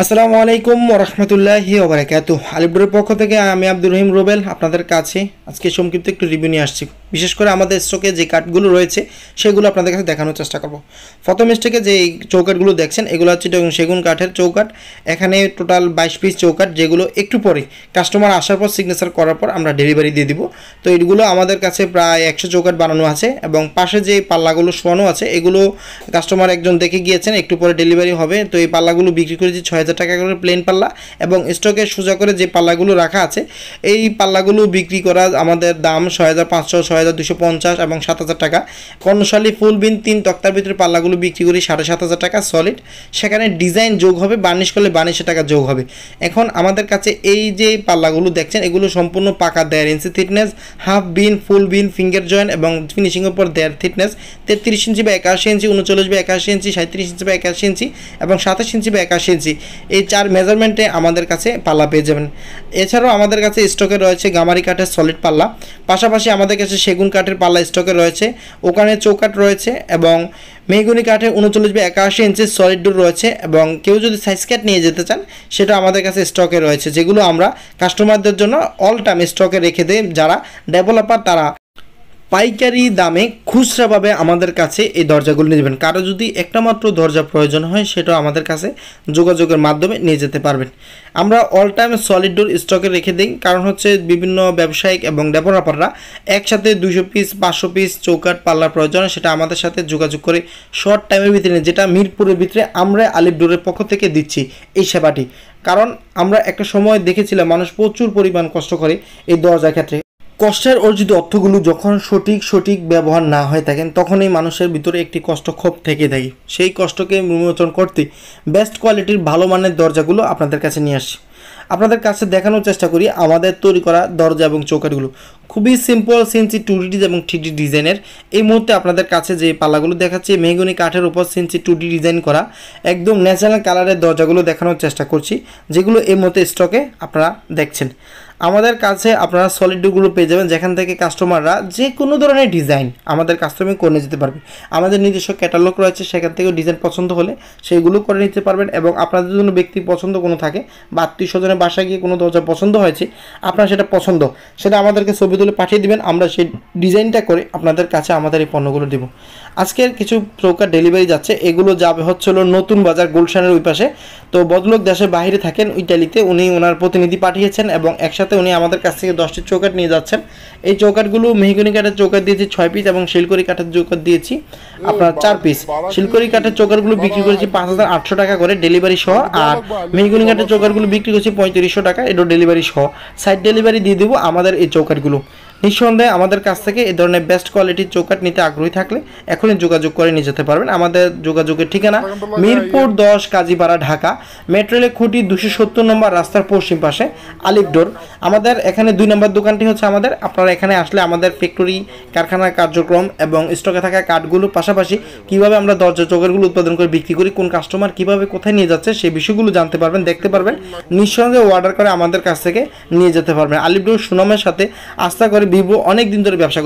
আসসালামু আলাইকুম ওরহমতুল্লাহি ওবারাকাতুহু। আলিপুরের পক্ষ থেকে আমি আব্দুর রহিম রুবেল আপনাদের কাছে আজকে সংক্ষিপ্ত একটু রিভিউ নিয়ে আসছি। বিশেষ করে আমাদের স্টকে যে কাঠগুলো রয়েছে সেগুলো আপনাদের কাছে দেখানোর চেষ্টা করব। প্রথম স্টকে যে চৌকাঠগুলো দেখছেন এগুলো হচ্ছে সেগুন কাঠের চৌকাঠ। এখানে টোটাল 22 পিস চৌকাঠ, যেগুলো একটু পরে কাস্টমার আসার পর সিগনেচার করার পর আমরা ডেলিভারি দিয়ে দিব। তো এগুলো আমাদের কাছে প্রায় 100 চৌকাঠ বানানো আছে এবং পাশে যে পাল্লাগুলো শোয়ানো আছে এগুলো কাস্টমার একজন দেখে গিয়েছেন, একটু পরে ডেলিভারি হবে। তো এই পাল্লাগুলো বিক্রি করেছি 6000 টাকা করে প্লেন পাল্লা, এবং স্টকে সোজা করে যে পাল্লাগুলো রাখা আছে এই পাল্লাগুলো বিক্রি করা আমাদের দাম 6500, 6250 এবং 7000 টাকা। কর্ণশালী ফুল বিন 3 তক্তার ভিতরে পাল্লাগুলো বিক্রি করি 7500 টাকা সলিড। সেখানে ডিজাইন যোগ হবে, বার্নিশ করলে 1200 টাকা যোগ হবে। এখন আমাদের কাছে এই যে পাল্লাগুলো দেখছেন এগুলো সম্পূর্ণ পাকা 1.5 ইঞ্চি থিকনেস, হাফ বিন, ফুল বিন, ফিঙ্গার জয়েন্ট এবং ফিনিশিংয়ের উপর 1.5 থিকনেস, 33 ইঞ্চি বা 81 ইঞ্চি, 39 বা 81 ইঞ্চি, 37 ইঞ্চি বা 81 ইঞ্চি এবং 27 ইঞ্চি বা 81 ইঞ্চি, এই 4 মেজারমেন্টে আমাদের কাছে পাল্লা পেয়ে যাবেন। এছাড়াও আমাদের কাছে স্টকে রয়েছে গামারি কাঠের সলিড পাল্লা, পাশাপাশি আমাদের কাছে সেগুন কাঠের পাল্লা স্টকে রয়েছে, ওখানে চৌকাঠ রয়েছে এবং মেহগনি কাঠের 39 বা 81 ইঞ্চির সলিড ডোর রয়েছে। এবং কেউ যদি সাইজ কাট নিয়ে যেতে চান সেটা আমাদের কাছে স্টকে রয়েছে, যেগুলো আমরা কাস্টমারদের জন্য অল টাইম স্টকে রেখে দিই। যারা ডেভেলপার তারা পাইকারি দামে খুচরাভাবে আমাদের কাছে এই দরজাগুলো নিয়ে যাবেন। কারো যদি একটা মাত্র দরজা প্রয়োজন হয় সেটাও আমাদের কাছে যোগাযোগের মাধ্যমে নিয়ে যেতে পারবেন। আমরা অল টাইম সলিড ডোর স্টকে রেখে দিই, কারণ হচ্ছে বিভিন্ন ব্যবসায়িক এবং ডেভেলপাররা একসাথে 200 পিস 500 পিস চৌকাঠ পাল্লার প্রয়োজন হয়, সেটা আমাদের সাথে যোগাযোগ করে শর্ট টাইমের ভিতরে, যেটা মিরপুরের ভিতরে আমরা আলিফ ডোরের পক্ষ থেকে দিচ্ছি এই সেবাটি। কারণ আমরা একটা সময় দেখেছিলাম মানুষ প্রচুর পরিমাণ কষ্ট করে এই দরজার ক্ষেত্রে। কষ্টের অর্জিত অর্থগুলো যখন সঠিক ব্যবহার না হয়ে থাকেন তখনই মানুষের ভিতরে একটি কষ্ট ক্ষোভ থেকে থাকে। সেই কষ্টকে বিমোচন করতে বেস্ট কোয়ালিটির ভালো মানের দরজাগুলো আপনাদের কাছে নিয়ে আসছি। আপনাদের কাছে দেখানোর চেষ্টা করি আমাদের তৈরি করা দরজা এবং চৌকাঠগুলো খুবই সিম্পল সিনসি 2D এবং 3D ডিজাইনের। এই মুহূর্তে আপনাদের কাছে যে পাল্লাগুলো দেখাচ্ছি মেহগনি কাঠের উপর সিনসি 2D ডিজাইন করা একদম ন্যাচারাল কালারের দরজাগুলো দেখানোর চেষ্টা করছি, যেগুলো এই মুহূর্তে স্টকে আপনারা দেখছেন। আমাদের কাছে আপনারা সলিড ডোরগুলো পেয়ে যাবেন, যেখান থেকে কাস্টমাররা যে কোনো ধরনের ডিজাইন আমাদের কাস্টমার করে নিয়ে যেতে পারবে। আমাদের নিজস্ব ক্যাটালগ রয়েছে, সেখান থেকেও ডিজাইন পছন্দ হলে সেইগুলো করে নিতে পারবেন। এবং আপনাদের জন্য ব্যক্তি পছন্দ কোনো থাকে বা আত্মীয় স্বজনের বাসায় গিয়ে কোনো দরজা পছন্দ হয়েছে, আপনার সেটা পছন্দ সেটা আমাদেরকে ছবি তুলে পাঠিয়ে দিবেন, আমরা সেই ডিজাইনটা করে আপনাদের কাছে আমাদের এই পণ্যগুলো দেবো। আজকের কিছু চৌকাঠ ডেলিভারি যাচ্ছে, এগুলো যাবে হচ্ছিল নতুন বাজার গুলশানের ওই পাশে। তো বদলোক দেশের বাইরে থাকেন ইটালিতে, উনি ওনার প্রতিনিধি পাঠিয়েছেন এবং একসাথে উনি আমাদের কাছ থেকে 10টি চৌকাঠ নিয়ে যাচ্ছেন। এই চৌকাঠগুলো মেহগনি কাঠের চৌকাঠ দিয়েছি 6 পিস এবং শিলকরি কাঠের চৌকাঠ দিয়েছি আপনার 4 পিস। শিলকরি কাঠের চৌকাঠগুলো বিক্রি করেছি 5800 টাকা করে ডেলিভারি সহ, আর মেহগনি কাঠের চৌকাঠগুলো বিক্রি করেছি 3500 টাকা, এটা ডেলিভারি সহ। সাইড ডেলিভারি দিয়ে দেবো আমাদের এই চৌকাঠগুলো। নিঃসন্দেহে আমাদের কাছ থেকে এই ধরনের বেস্ট কোয়ালিটির চৌকাঠ নিতে আগ্রহী থাকলে এখনই যোগাযোগ করে নিয়ে যেতে পারবেন। আমাদের যোগাযোগের ঠিকানা মিরপুর 10 কাজীপাড়া ঢাকা, মেট্রোলে খুঁটি 270 নম্বর রাস্তার পশ্চিম পাশে আলিফ ডোর। আমাদের এখানে 2 নম্বর দোকানটি হচ্ছে আমাদের। আপনারা এখানে আসলে আমাদের ফ্যাক্টরি কারখানার কার্যক্রম এবং স্টকে থাকা কাঠগুলো পাশাপাশি কীভাবে আমরা দরজা চৌকাঠগুলো উৎপাদন করে বিক্রি করি, কোন কাস্টমার কীভাবে কোথায় নিয়ে যাচ্ছে সেই বিষয়গুলো জানতে পারবেন, দেখতে পারবেন। নিঃসন্দেহে অর্ডার করে আমাদের কাছ থেকে নিয়ে যেতে পারবেন। আলিফ ডোর সুনামের সাথে আস্থা করে ভিভো অনেক দিন ধরে ব্যবসা করে।